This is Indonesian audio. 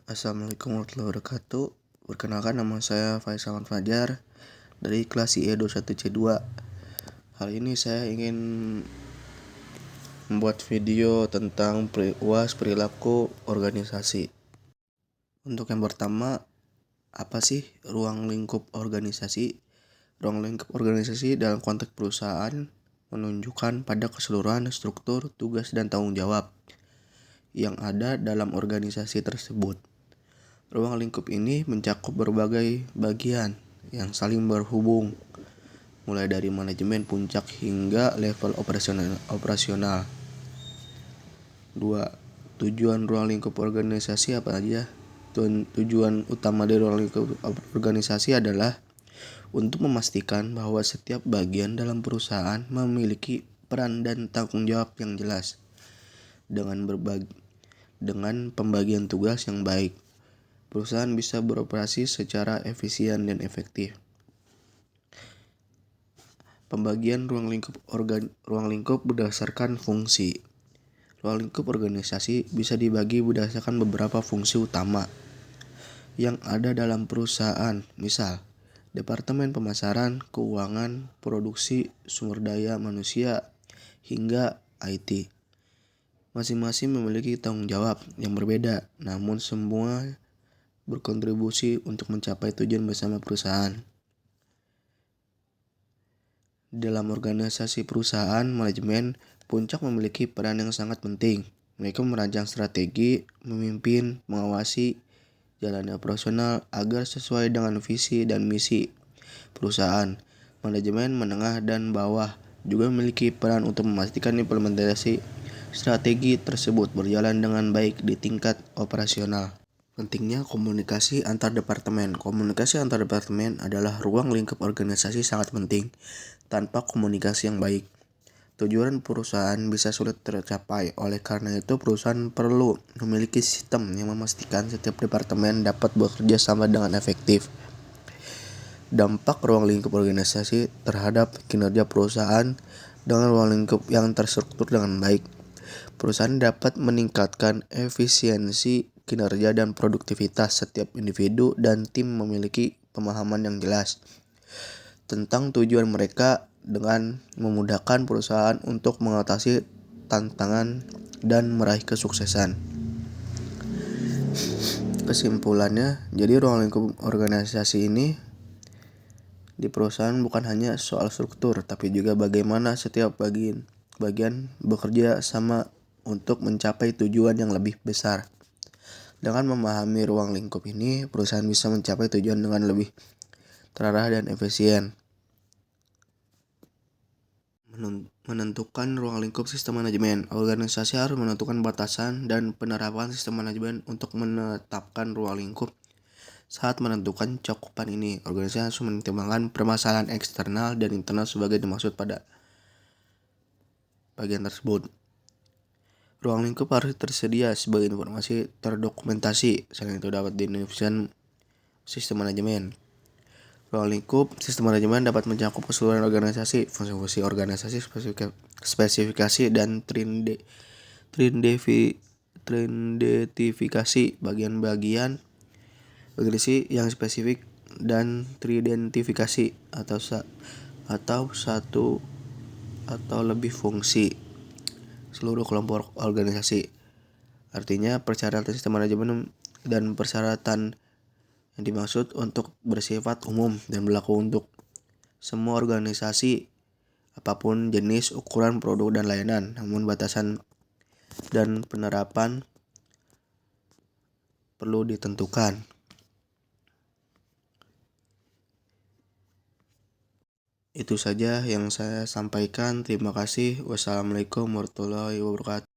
Assalamualaikum warahmatullahi wabarakatuh. Perkenalkan, nama saya Faisal Fajar dari kelas IE 21C2. Hari ini saya ingin membuat video tentang UAS perilaku organisasi. Untuk yang pertama, apa sih ruang lingkup organisasi? Ruang lingkup organisasi dalam konteks perusahaan menunjukkan pada keseluruhan struktur, tugas, dan tanggung jawab yang ada dalam organisasi tersebut. Ruang lingkup ini mencakup berbagai bagian yang saling berhubung, mulai dari manajemen puncak hingga level operasional. 2. Tujuan ruang lingkup organisasi apa aja? Tujuan utama dari ruang lingkup organisasi adalah untuk memastikan bahwa setiap bagian dalam perusahaan memiliki peran dan tanggung jawab yang jelas dengan pembagian tugas yang baik. Perusahaan bisa beroperasi secara efisien dan efektif. Pembagian ruang lingkup berdasarkan fungsi. Ruang lingkup organisasi bisa dibagi berdasarkan beberapa fungsi utama yang ada dalam perusahaan. Misal, departemen pemasaran, keuangan, produksi, sumber daya manusia, hingga IT. Masing-masing memiliki tanggung jawab yang berbeda, namun semua berkontribusi untuk mencapai tujuan bersama perusahaan. Dalam organisasi perusahaan, manajemen puncak memiliki peran yang sangat penting. Mereka merancang strategi, memimpin, mengawasi jalannya operasional agar sesuai dengan visi dan misi perusahaan. Manajemen menengah dan bawah juga memiliki peran untuk memastikan implementasi strategi tersebut berjalan dengan baik di tingkat operasional. Pentingnya komunikasi antar departemen. Komunikasi antar departemen adalah ruang lingkup organisasi sangat penting. Tanpa komunikasi yang baik, tujuan perusahaan bisa sulit tercapai. Oleh karena itu, perusahaan perlu memiliki sistem yang memastikan setiap departemen dapat bekerja sama dengan efektif. Dampak ruang lingkup organisasi terhadap kinerja perusahaan. Dengan ruang lingkup yang terstruktur dengan baik, perusahaan dapat meningkatkan efisiensi kinerja dan produktivitas. Setiap individu dan tim memiliki pemahaman yang jelas tentang tujuan mereka dengan memudahkan perusahaan untuk mengatasi tantangan dan meraih kesuksesan. Kesimpulannya, jadi ruang lingkup organisasi ini di perusahaan bukan hanya soal struktur, tapi juga bagaimana setiap bagian bekerja sama untuk mencapai tujuan yang lebih besar. Dengan memahami ruang lingkup ini, perusahaan bisa mencapai tujuan dengan lebih terarah dan efisien. Menentukan ruang lingkup sistem manajemen. Organisasi harus menentukan batasan dan penerapan sistem manajemen untuk menetapkan ruang lingkup. Saat menentukan cakupan ini, organisasi harus mempertimbangkan permasalahan eksternal dan internal sebagai dimaksud pada bagian tersebut. Ruang lingkup harus tersedia sebagai informasi terdokumentasi. Selain itu dapat didefinisikan sistem manajemen. Ruang lingkup sistem manajemen dapat mencakup keseluruhan organisasi, fungsi-fungsi organisasi, spesifikasi dan teridentifikasi bagian-bagian organisasi yang spesifik dan teridentifikasi atau satu atau lebih fungsi seluruh kelompok organisasi. Artinya, persyaratan sistem manajemen dan persyaratan yang dimaksud untuk bersifat umum dan berlaku untuk semua organisasi apapun jenis, ukuran, produk, dan layanan. Namun batasan dan penerapan perlu ditentukan. Itu saja yang saya sampaikan. Terima kasih. Wassalamualaikum warahmatullahi wabarakatuh.